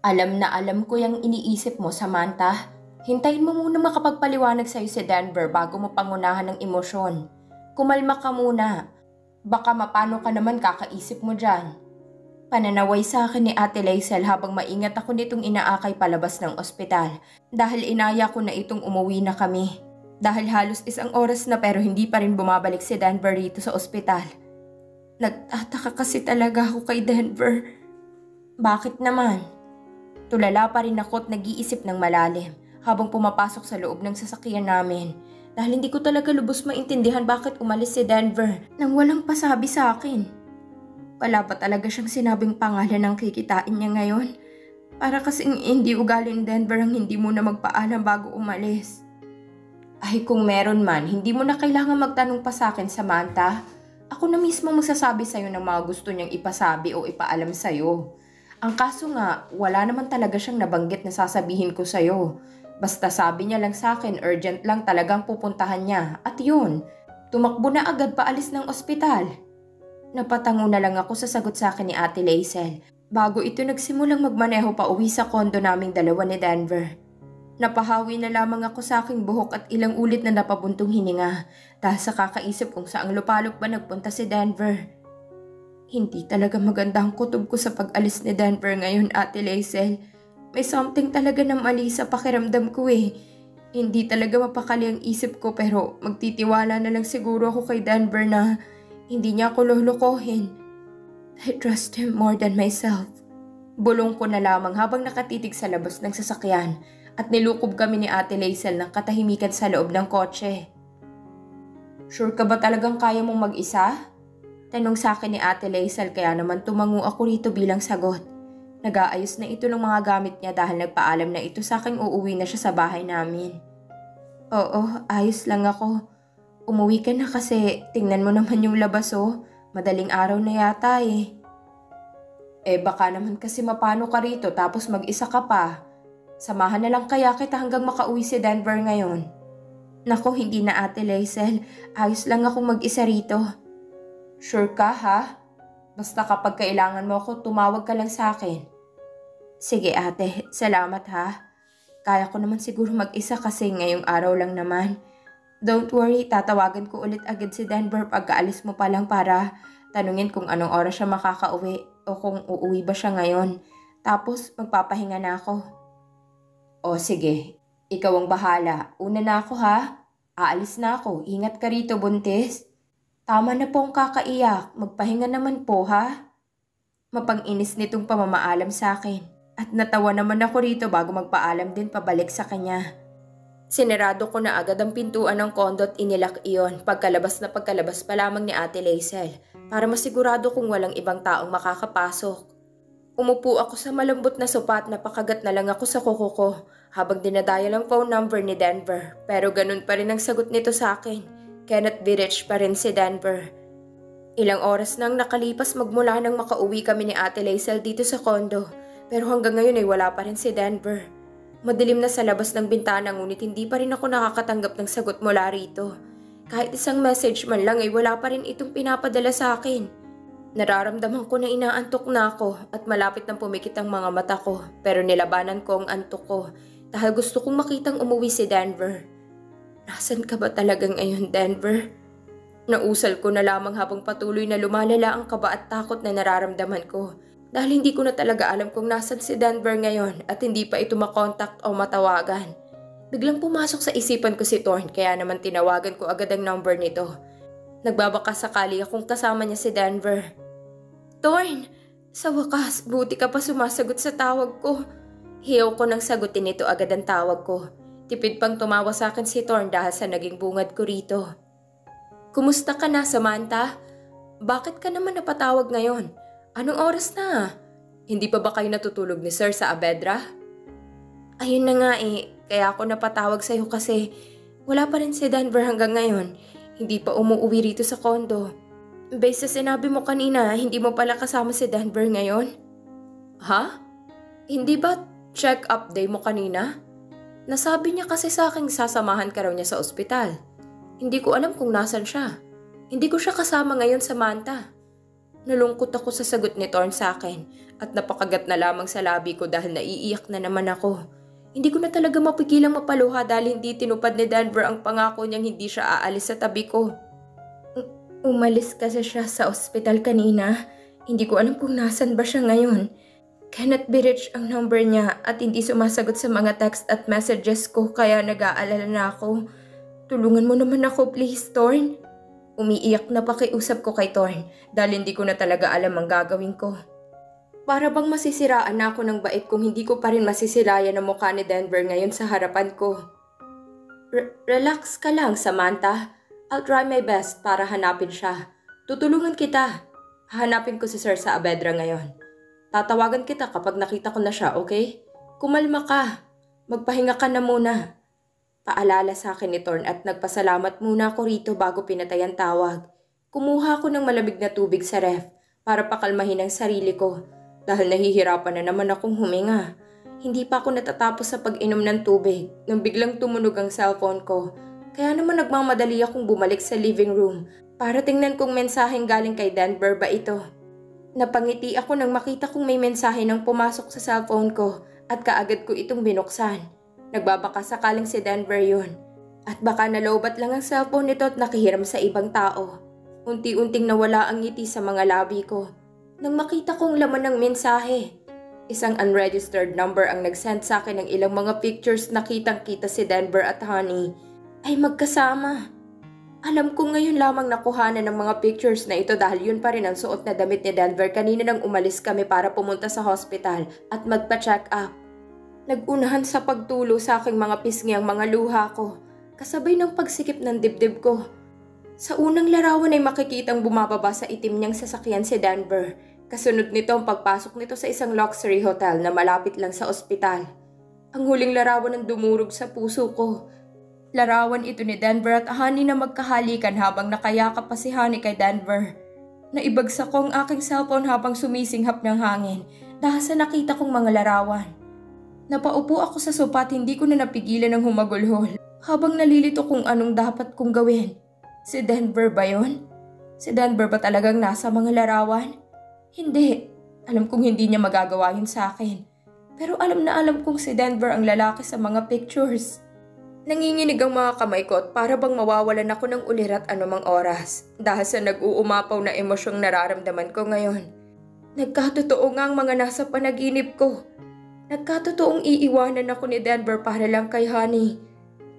Alam na alam ko yung iniisip mo, Samantha. Hintayin mo muna makapagpaliwanag sa'yo si Denver bago mo pangunahan ng emosyon. Kumalma ka muna. Baka mapano ka naman kakaisip mo dyan. Pananaway sa akin ni Ate Laisel habang maingat ako nitong inaakay palabas ng ospital dahil inaya ko na itong umuwi na kami. Dahil halos 1 oras na pero hindi pa rin bumabalik si Denver rito sa ospital. Nagtataka kasi talaga ako kay Denver. Bakit naman? Tulala pa rin ako at nag-iisip ng malalim habang pumapasok sa loob ng sasakyan namin dahil hindi ko talaga lubos maintindihan bakit umalis si Denver nang walang pasabi sa akin. Wala pa talaga siyang sinabing pangalan ng kikitain niya ngayon. Para kasing hindi ugali ni Denver ang hindi muna magpaalam bago umalis. Ay kung meron man, hindi mo na kailangan magtanong pa sa akin, Samantha. Ako na mismo magsasabi sa'yo ng mga gusto niyang ipasabi o ipaalam sa'yo. Ang kaso nga, wala naman talaga siyang nabanggit na sasabihin ko sa'yo. Basta sabi niya lang sa akin, urgent lang talagang pupuntahan niya. At yun, tumakbo na agad paalis ng ospital. Napatango na lang ako sa sagot sa akin ni Ate Laisel bago ito nagsimulang magmaneho pa uwi sa kondo naming dalawa ni Denver. Napahawi na lamang ako sa aking buhok at ilang ulit na napabuntong hininga dahil sa kakaisip kung saang lupalop ba nagpunta si Denver. Hindi talaga maganda ang kutob ko sa pag-alis ni Denver ngayon, Ate Laisel. May something talaga na mali sa pakiramdam ko eh. Hindi talaga mapakali ang isip ko pero magtitiwala na lang siguro ako kay Denver na hindi niya ako lulukohin. I trust him more than myself. Bulong ko na lamang habang nakatitig sa labas ng sasakyan at nilukob kami ni Ate Laisel ng katahimikan sa loob ng kotse. Sure ka ba talagang kaya mong mag-isa? Tanong sa akin ni Ate Laisel kaya naman tumango ako rito bilang sagot. Nag-aayos na ito ng mga gamit niya dahil nagpaalam na ito sa aking uuwi na siya sa bahay namin. Oo, ayos lang ako. Umuwi ka na kasi tingnan mo naman yung labas oh. Madaling araw na yata eh. Baka naman kasi mapano ka rito tapos mag-isa ka pa. Samahan na lang kaya kita hanggang makauwi si Denver ngayon. Nako, hindi na Ate Laisel. Ayos lang akong mag-isa rito. Sure ka ha? Basta kapag kailangan mo ako, tumawag ka lang sa akin. Sige ate, salamat ha. Kaya ko naman siguro mag-isa kasi ngayong araw lang naman. Don't worry, tatawagan ko ulit agad si Denver pagkaalis mo pa lang para tanungin kung anong oras siya makakauwi o kung uuwi ba siya ngayon. Tapos magpapahinga na ako. O sige, ikaw ang bahala. Una na ako ha. Aalis na ako. Ingat ka rito, buntis. Tama na po ang kakaiyak. Magpahinga naman po ha. Mapang-inis nitong pamamaalam sa akin. At natawa naman ako rito bago magpaalam din pabalik sa kanya. Sinarado ko na agad ang pintuan ng kondo at inilak iyon pagkalabas pa lamang ni Ate Laisel para masigurado kung walang ibang taong makakapasok. Umupo ako sa malambot na sopa at napakagat na lang ako sa kuko ko habang dinadaya ang phone number ni Denver pero ganun pa rin ang sagot nito sa akin. Cannot be reached pa rin si Denver. Ilang oras nang nakalipas magmula nang makauwi kami ni Ate Laisel dito sa kondo pero hanggang ngayon ay wala pa rin si Denver. Madilim na sa labas ng bintana ngunit hindi pa rin ako nakakatanggap ng sagot mula rito. Kahit isang message man lang ay wala pa rin itong pinapadala sa akin. Nararamdaman ko na inaantok na ako at malapit nang pumikit ang mga mata ko pero nilabanan ko ang antok ko dahil gusto kong makitang umuwi si Denver. Nasaan ka ba talaga ngayon, Denver? Nausal ko na lamang habang patuloy na lumalala ang kaba at takot na nararamdaman ko. Dahil hindi ko na talaga alam kung nasan si Denver ngayon at hindi pa ito makontakt o matawagan. Biglang pumasok sa isipan ko si Thorn kaya naman tinawagan ko agad ang number nito. Nagbabaka sakali akong kasama niya si Denver. Thorn! Sa wakas, buti ka pa sumasagot sa tawag ko. Hiyaw ko nang sagutin nito agad ang tawag ko. Tipid pang tumawa sa akin si Thorn dahil sa naging bungad ko rito. Kumusta ka na, Samantha? Bakit ka naman napatawag ngayon? Anong oras na? Hindi pa ba kayo natutulog ni Sir sa Abedra? Ayun na nga eh, kaya ako napatawag sa'yo kasi wala pa rin si Denver hanggang ngayon. Hindi pa umuwi rito sa kondo. Base sa sinabi mo kanina, hindi mo pala kasama si Denver ngayon? Ha? Hindi ba check-up day mo kanina? Nasabi niya kasi sa akin sasamahan ka raw niya sa ospital. Hindi ko alam kung nasan siya. Hindi ko siya kasama ngayon, Samantha. Nalungkot ako sa sagot ni Thorn sa akin at napakagat na lamang sa labi ko dahil naiiyak na naman ako. Hindi ko na talaga mapigilang mapaluha dahil hindi tinupad ni Denver ang pangako niyang hindi siya aalis sa tabi ko. Umalis kasi siya sa ospital kanina. Hindi ko alam kung nasan ba siya ngayon. Cannot be reached ang number niya at hindi sumasagot sa mga text at messages ko kaya nag-aalala na ako. Tulungan mo naman ako please, Thorn. Umiiyak na pakiusap ko kay Thorn dahil hindi ko na talaga alam ang gagawin ko. Para bang masisiraan na ako ng bait kung hindi ko pa rin masisilayan ang mukha ni Denver ngayon sa harapan ko. Relax ka lang, Samantha. I'll try my best para hanapin siya. Tutulungan kita. Hahanapin ko si Sir sa Abedra ngayon. Tatawagan kita kapag nakita ko na siya, okay? Kumalma ka. Magpahinga ka na muna. Paalala sa akin ni Thorn at nagpasalamat muna ako rito bago pinatay ang tawag. Kumuha ako ng malamig na tubig sa ref para pakalmahin ang sarili ko dahil nahihirapan na naman akong huminga. Hindi pa ako natatapos sa pag-inom ng tubig nang biglang tumunog ang cellphone ko. Kaya naman nagmamadali akong bumalik sa living room para tingnan kung mensaheng galing kay Denver ba ito. Napangiti ako nang makita kong may mensahe nang pumasok sa cellphone ko at kaagad ko itong binuksan. Nagbabaka sakaling si Denver yun. At baka nalobat lang ang cellphone nito at nakihiram sa ibang tao. Unti-unting nawala ang ngiti sa mga labi ko. Nang makita kong laman ng mensahe. Isang unregistered number ang nag-send sa akin ng ilang mga pictures na kitang-kita si Denver at Honey ay magkasama. Alam ko ngayon lamang nakuhanan ng mga pictures na ito dahil yun pa rin ang suot na damit ni Denver kanina nang umalis kami para pumunta sa hospital at magpa-check up. Nag-unahan sa pagtulo sa aking mga pisngi ang mga luha ko, kasabay ng pagsikip ng dibdib ko. Sa unang larawan ay makikitang bumababa sa itim niyang sasakyan si Denver. Kasunod nito ang pagpasok nito sa isang luxury hotel na malapit lang sa ospital. Ang huling larawan ang dumurog sa puso ko. Larawan ito ni Denver at Honey na magkahalikan habang nakayakap pa si Honey kay Denver. Naibagsak ko ang aking cellphone habang sumisinghap ng hangin dahil sa nakita kong mga larawan. Napaupo ako sa sopa at hindi ko na napigilan ng humagulhol habang nalilito kung anong dapat kong gawin. Si Denver ba yun? Si Denver ba talagang nasa mga larawan? Hindi. Alam kong hindi niya magagawa yun sa akin. Pero alam na alam kong si Denver ang lalaki sa mga pictures. Nanginginig ang mga kamay ko at para bang mawawalan ako ng ulirat anumang oras dahil sa nag-uumapaw na emosyong nararamdaman ko ngayon. Nagkatotoo nga ang mga nasa panaginip ko. Nagkatotoong iiwanan ako ni Denver para lang kay Honey.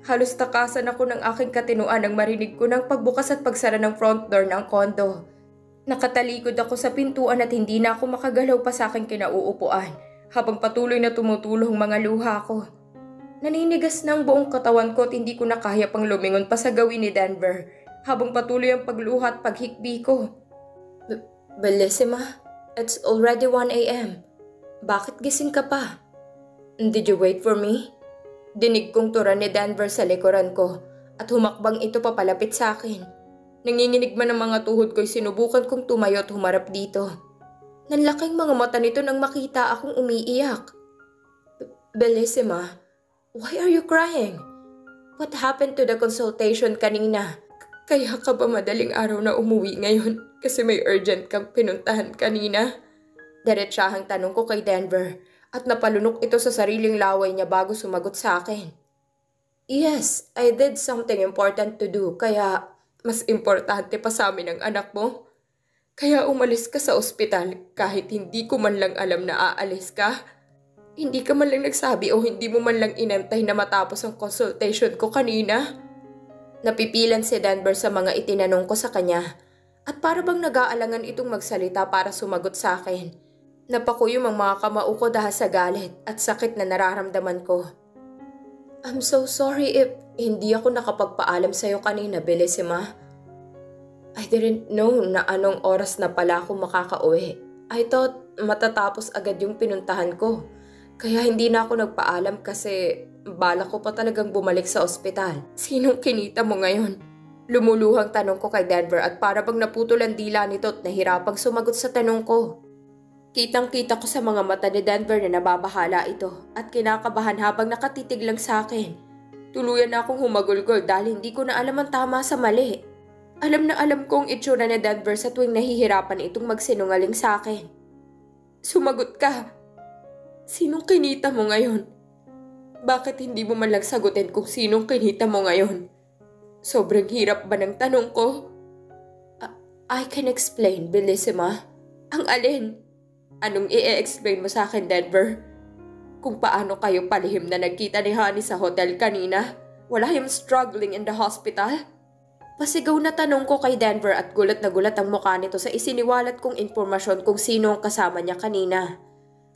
Halos takasan ako ng aking katinuan nang marinig ko ng pagbukas at pagsara ng front door ng kondo. Nakatalikod ako sa pintuan at hindi na ako makagalaw pa sa aking kinauupuan habang patuloy na tumutulong mga luha ko. Naninigas na ang buong katawan ko at hindi ko na kaya pang lumingon pa sa gawin ni Denver habang patuloy ang pagluha at paghikbi ko. Bellissima, it's already 1 a.m. Bakit gising ka pa? Did you wait for me? Dinig kong turan ni Denver sa likuran ko at humakbang ito papalapit sa akin. Nanginginig man ang mga tuhod ko'y sinubukan kong tumayo at humarap dito. Nanlaking mga mata nito nang makita akong umiiyak. Bellissima, why are you crying? What happened to the consultation kanina? Kaya ka ba madaling araw na umuwi ngayon kasi may urgent kang pinuntahan kanina? Diretsahang tanong ko kay Denver at napalunok ito sa sariling laway niya bago sumagot sa akin. Yes, I did something important to do kaya mas importante pa sa amin ang anak mo. Kaya umalis ka sa ospital kahit hindi ko man lang alam na aalis ka. Hindi ka man lang nagsabi o hindi mo man lang inantay na matapos ang consultation ko kanina. Napipilan si Denver sa mga itinanong ko sa kanya at para bang nag-aalangan itong magsalita para sumagot sa akin. Napakuyom ang mga kamao ko dahil sa galit at sakit na nararamdaman ko. I'm so sorry if hindi ako nakapagpaalam sa'yo kanina, Bellissima. I didn't know na anong oras na pala ako makakauwi. I thought matatapos agad yung pinuntahan ko. Kaya hindi na ako nagpaalam kasi bala ko pa talagang bumalik sa ospital. Sinong kinita mo ngayon? Lumuluhang tanong ko kay Denver at para bang naputol ang dila nito at nahirapang sumagot sa tanong ko. Kitang-kita ko sa mga mata ni Denver na nababahala ito at kinakabahan habang nakatitig lang sa akin. Tuluyan na akong humagulgol dahil hindi ko na alam ang tama sa mali. Alam na alam ko ang itsura ni Denver sa tuwing nahihirapan itong magsinungaling sa akin. Sumagot ka. Sinong kinita mo ngayon? Bakit hindi mo man lang sagutin kung sinong kinita mo ngayon? Sobrang hirap ba ng tanong ko? I can explain, Bellissima. Ang alin? Anong i-explain mo sa akin, Denver? Kung paano kayo palihim na nagkita ni Honey sa hotel kanina? Wala yung struggling in the hospital? Pasigaw na tanong ko kay Denver at gulat na gulat ang mukha nito sa isiniwalat kong impormasyon kung sino ang kasama niya kanina.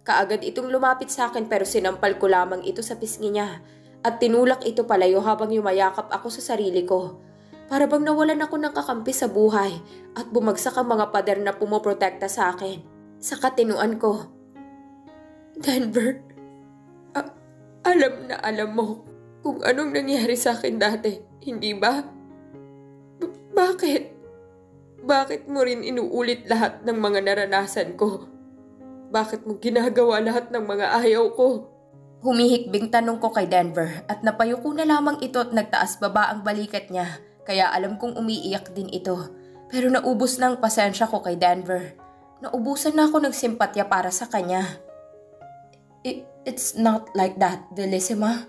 Kaagad itong lumapit sa akin pero sinampal ko lamang ito sa pisngi niya at tinulak ito palayo habang yumayakap ako sa sarili ko. Para bang nawalan ako ng kakampi sa buhay at bumagsak ang mga pader na pumoprotekta sa akin. Sa katinuan ko, Denver, alam na alam mo kung anong nangyari sa akin dati, hindi ba? Bakit? Bakit mo rin inuulit lahat ng mga naranasan ko? Bakit mo ginagawa lahat ng mga ayaw ko? Humihikbing tanong ko kay Denver at napayuko na lamang ito at nagtaas baba ang balikat niya. Kaya alam kong umiiyak din ito. Pero naubos na ang pasensya ko kay Denver. Naubusan na ako ng simpatya para sa kanya. It's not like that, Bellissima.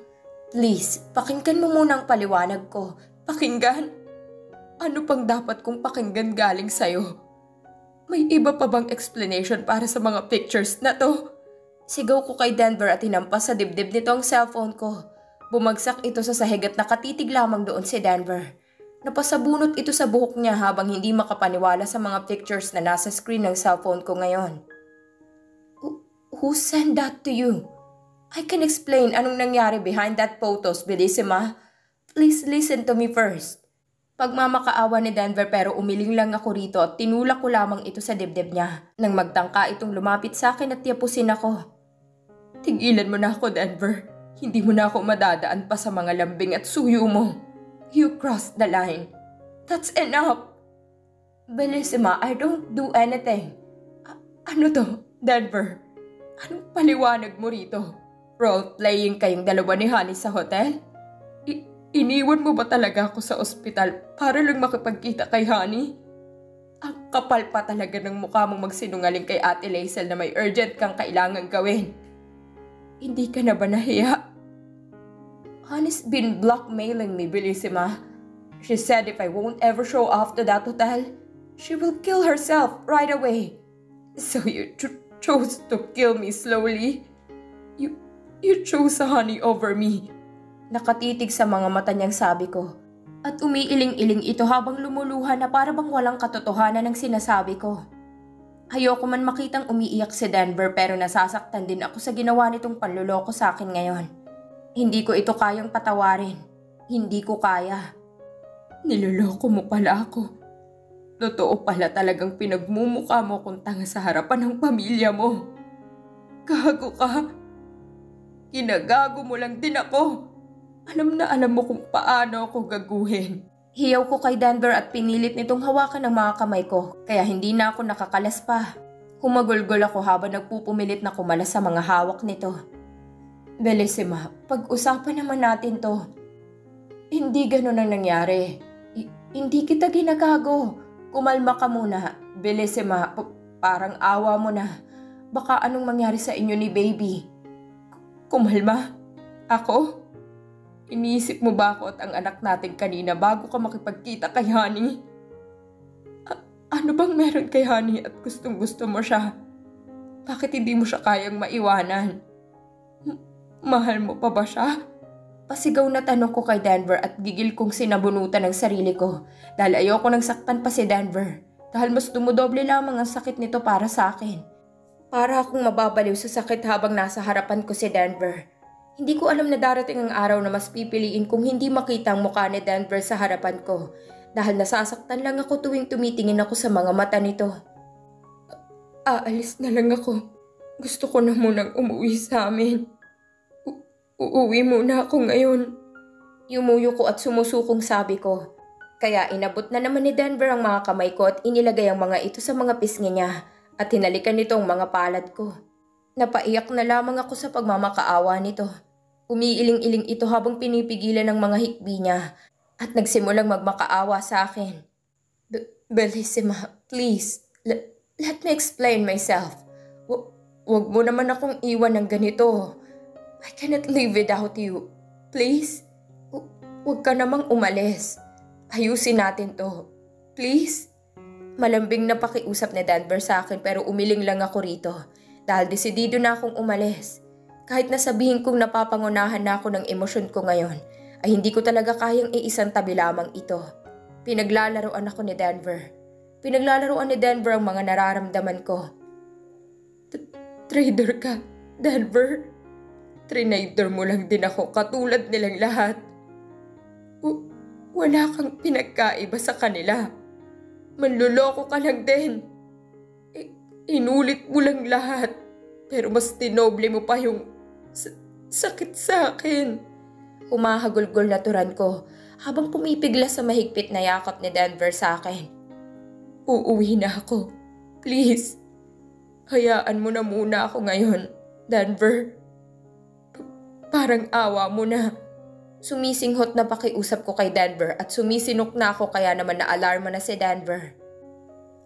Please, pakinggan mo muna ang paliwanag ko. Pakinggan? Ano pang dapat kong pakinggan galing sa'yo? May iba pa bang explanation para sa mga pictures na to? Sigaw ko kay Denver at hinampas sa dibdib nito ang cellphone ko. Bumagsak ito sa sahig at nakatitig lamang doon si Denver. Napasabunot ito sa buhok niya habang hindi makapaniwala sa mga pictures na nasa screen ng cellphone ko ngayon. Who sent that to you? I can explain anong nangyari behind that photos, Bellissima. Please listen to me first. Pagmamakaawa ni Denver pero umiling lang ako rito at tinulak ko lamang ito sa dibdib niya nang magtangka itong lumapit sa akin at tiyapusin ako. Tigilan mo na ako, Denver. Hindi mo na ako madadaan pa sa mga lambing at suyo mo. You crossed the line. That's enough. Bellissima, I don't do anything. Ano to, Denver? Anong paliwanag mo rito? Role-playing kayong dalawa ni Honey sa hotel? Iniwan mo ba talaga ako sa ospital para lang makipagkita kay Honey? Ang kapal pa talaga ng mukha mong magsinungaling kay Ate Laisel na may urgent kang kailangang gawin. Hindi ka na ba nahiya? Honey's been blackmailing me, Bellissima. She said if I won't ever show off to that hotel, she will kill herself right away. So you chose to kill me slowly? You chose Honey over me. Nakatitig sa mga mata niyang sabi ko. At umiiling-iling ito habang lumuluha na para bang walang katotohanan ng sinasabi ko. Ayoko man makitang umiiyak si Denver pero nasasaktan din ako sa ginawa nitong panluloko sa akin ngayon. Hindi ko ito kayang patawarin. Hindi ko kaya. Niloloko mo pala ako. Totoo pala talagang pinagmumukha mo kung tanga sa harapan ng pamilya mo. Gago ka. Ginagago mo lang din ako. Alam na alam mo kung paano ako gaguhin. Hiyaw ko kay Denver at pinilit nitong hawakan ang mga kamay ko, kaya hindi na ako nakakalas pa. Humagulgol ako habang nagpupumilit na kumalas sa mga hawak nito. Bellissima, pag-usapan naman natin to. Hindi ganun ang nangyari. Hindi kita ginagago. Kumalma ka muna. Bellissima, parang awa mo na. Baka anong mangyari sa inyo ni baby. Kumalma? Ako? Iniisip mo ba ako at ang anak natin kanina bago ka makipagkita kay Honey? Ano bang meron kay Honey at gustong gusto mo siya? Bakit hindi mo siya kayang maiwanan? Mahal mo pa ba siya? Pasigaw na tanong ko kay Denver at gigil kong sinabunutan ng sarili ko dahil ayoko nang saktan pa si Denver dahil mas dumudoble lamang ang sakit nito para sa akin. Para akong mababaliw sa sakit habang nasa harapan ko si Denver. Hindi ko alam na darating ang araw na mas pipiliin kung hindi makita ang mukha ni Denver sa harapan ko dahil nasasaktan lang ako tuwing tumitingin ako sa mga mata nito. Aalis na lang ako. Gusto ko na munang umuwi sa amin. Uuwi muna ako ngayon. Yumuyo ko at sumusukong sabi ko. Kaya inabot na naman ni Denver ang mga kamay ko at inilagay ang mga ito sa mga pisngi niya at hinalikan nito ang mga palad ko. Napaiyak na lamang ako sa pagmamakaawa nito. Umiiling-iling ito habang pinipigilan ng mga hikbi niya at nagsimulang magmakaawa sa akin. Bellissima, please, let me explain myself. Wag mo naman akong iwan ng ganito. I cannot live without you. Please, wag ka namang umalis. Ayusin natin to. Please? Malambing na pakiusap ni Denver sa akin pero umiling lang ako rito dahil desidido na akong umalis. Kahit nasabihin kong napapangunahan na ako ng emosyon ko ngayon, ay hindi ko talaga kayang iisang tabi lamang ito. Pinaglalaroan ako ni Denver. Pinaglalaroan ni Denver ang mga nararamdaman ko. Traitor ka, Denver. Trinator mo lang din ako katulad nilang lahat. Wala kang pinagkaiba sa kanila. Manluloko ka lang din. Inulit mo lang lahat. Pero mas tinoble mo pa yung sakit sa akin. Humahagulgol na turan ko habang pumipigla sa mahigpit na yakap ni Denver sa akin. Uuwi na ako. Please. Hayaan mo na muna ako ngayon, Denver. Parang awa mo na. Sumisinghot na pakiusap ko kay Denver at sumisinok na ako kaya naman na-alarma na si Denver.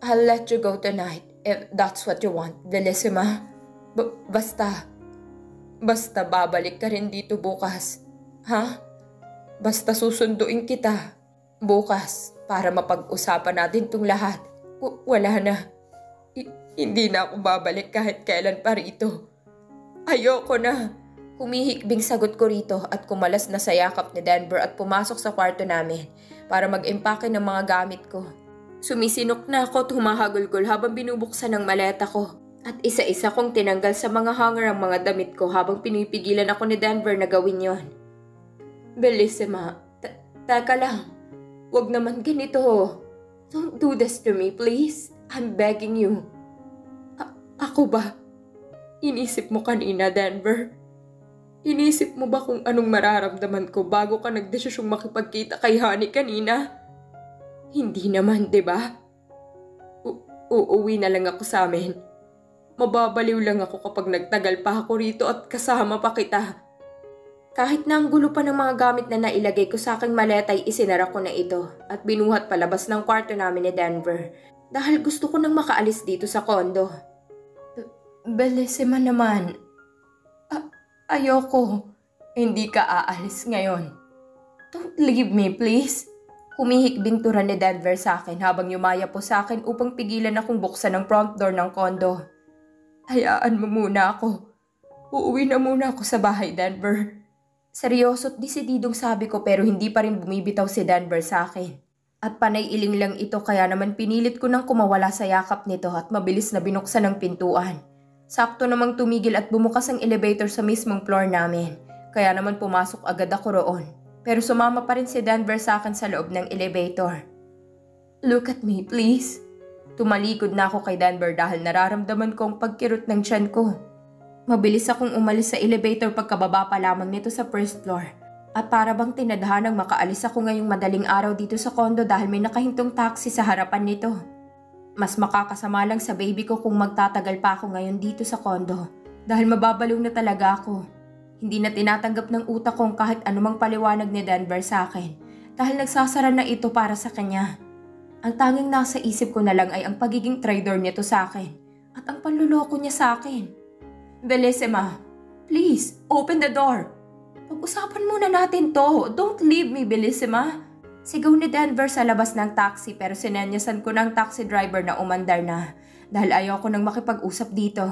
I'll let you go tonight if that's what you want, Bellissima. Basta babalik ka rin dito bukas. Ha? Basta susunduin kita bukas para mapag-usapan natin tong lahat. Wala na. Hindi na ako babalik kahit kailan pa rito. Ayoko na. Humihikbing sagot ko rito at kumalas na sa yakap ni Denver at pumasok sa kwarto namin para mag-impake ng mga gamit ko. Sumisinok na ako at humahagulgol habang binubuksan ng maleta ko at isa-isa kong tinanggal sa mga hanger ang mga damit ko habang pinipigilan ako ni Denver na gawin yon. Bellissima, teka lang. Wag naman ganito. Don't do this to me, please. I'm begging you. Ako ba? Inisip mo kanina, Denver? Inisip mo ba kung anong mararamdaman ko bago ka nagdesisyong makipagkita kay Honey kanina? Hindi naman, diba? Uuwi na lang ako sa amin. Mababaliw lang ako kapag nagtagal pa ako rito at kasama pa kita. Kahit na ang gulo pa ng mga gamit na nailagay ko sa aking maleta ay isinara ko na ito at binuhat palabas ng kwarto namin ni Denver dahil gusto ko nang makaalis dito sa kondo. Bellissima naman. Ayoko. Hindi ka aalis ngayon. Don't leave me, please. Humihikbing turan ni Denver sa akin habang yumaya po sa akin upang pigilan akong buksan ang front door ng kondo. Hayaan mo muna ako. Uuwi na muna ako sa bahay, Denver. Seryoso't desididong sabi ko pero hindi pa rin bumibitaw si Denver sa akin. At panay iling lang ito kaya naman pinilit ko nang kumawala sa yakap nito at mabilis na binuksan ang pintuan. Sakto namang tumigil at bumukas ang elevator sa mismong floor namin. Kaya naman pumasok agad ako roon. Pero sumama pa rin si Denver sa akin sa loob ng elevator. Look at me, please. Tumalikod na ako kay Denver dahil nararamdaman ko ang pagkirot ng tiyan ko. Mabilis akong umalis sa elevator pagkababa pa lamang nito sa first floor. At para bang tinadhanang makaalis ako ngayong madaling araw dito sa kondo dahil may nakahintong taxi sa harapan nito. Mas makakasama lang sa baby ko kung magtatagal pa ako ngayon dito sa kondo dahil mababaliw na talaga ako. Hindi na tinatanggap ng utak kong kahit anumang paliwanag ni Denver sa akin dahil nagsasara na ito para sa kanya. Ang tanging nasa isip ko na lang ay ang pagiging traitor nito sa akin at ang panluloko niya sa akin. Bellissima, please, open the door. Pag-usapan muna natin to. Don't leave me, Bellissima. Sigaw ni Denver sa labas ng taxi pero sinenyasan ko ng taxi driver na umandar na dahil ayaw ko nang makipag-usap dito.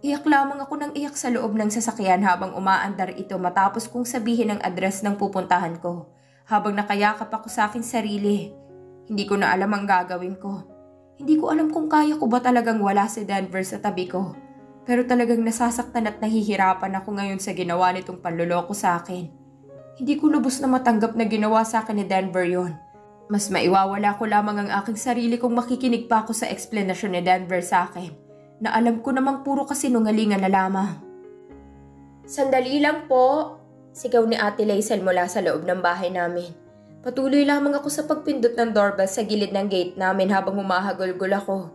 Iyak lamang ako ng iyak sa loob ng sasakyan habang umaandar ito matapos kong sabihin ang address ng pupuntahan ko. Habang nakayakap ako sa aking sarili, hindi ko na alam ang gagawin ko. Hindi ko alam kung kaya ko ba talagang wala si Denver sa tabi ko. Pero talagang nasasaktan at nahihirapan ako ngayon sa ginawa nitong panluloko sa akin. Hindi ko lubos na matanggap na ginawa sa akin ni Denver yon. Mas maiwawala ko lamang ang aking sarili kung makikinig pa ako sa eksplanasyon ni Denver sa akin, na alam ko namang puro kasinungalingan na lamang. Sandali lang po, sigaw ni Ate Laisel mula sa loob ng bahay namin. Patuloy lamang ako sa pagpindot ng doorbell sa gilid ng gate namin habang humahagulgol ako.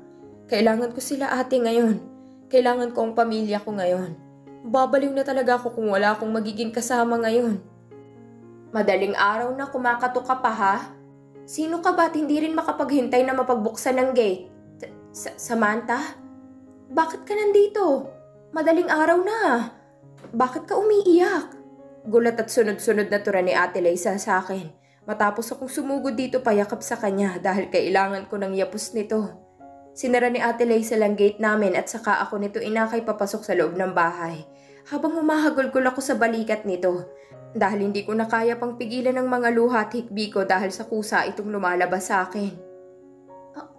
Kailangan ko sila ate ngayon. Kailangan ko ang pamilya ko ngayon. Babaliw na talaga ako kung wala akong magiging kasama ngayon. Madaling araw na kumakatok ka pa ha? Sino ka ba't hindi rin makapaghintay na mapagbuksan ng gate? Samantha? Bakit ka nandito? Madaling araw na. Bakit ka umiiyak? Gulat at sunod-sunod na tura ni Ate Liza sa akin. Matapos akong sumugod dito payakap sa kanya dahil kailangan ko ng yapos nito. Sinara ni Ate Liza lang gate namin at saka ako nito inakay papasok sa loob ng bahay. Habang humahagulgol ako sa balikat nito. Dahil hindi ko na kaya pang pigilan ng mga luha at hikbi ko dahil sa kusa itong lumalabas sa akin.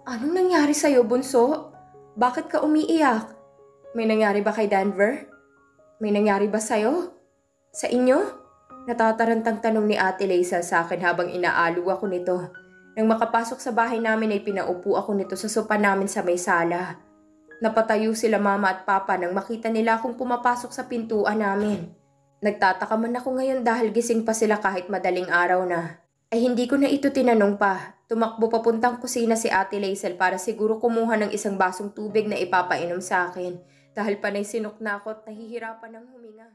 Anong nangyari sa'yo, bunso? Bakit ka umiiyak? May nangyari ba kay Denver? May nangyari ba sa'yo? Sa inyo? Natatarantang tanong ni Ate Liza sa akin habang inaalu ako nito. Nang makapasok sa bahay namin ay pinaupo ako nito sa sopa namin sa may sala. Napatayo sila mama at papa nang makita nila akong pumapasok sa pintuan namin. Nagtataka man ako ngayon dahil gising pa sila kahit madaling araw na. Ay hindi ko na ito tinanong pa. Tumakbo papuntang kusina si Ate Lizel para siguro kumuha ng isang basong tubig na ipapainom sa akin. Dahil panay sinok na ako at nahihirapan ng huminga.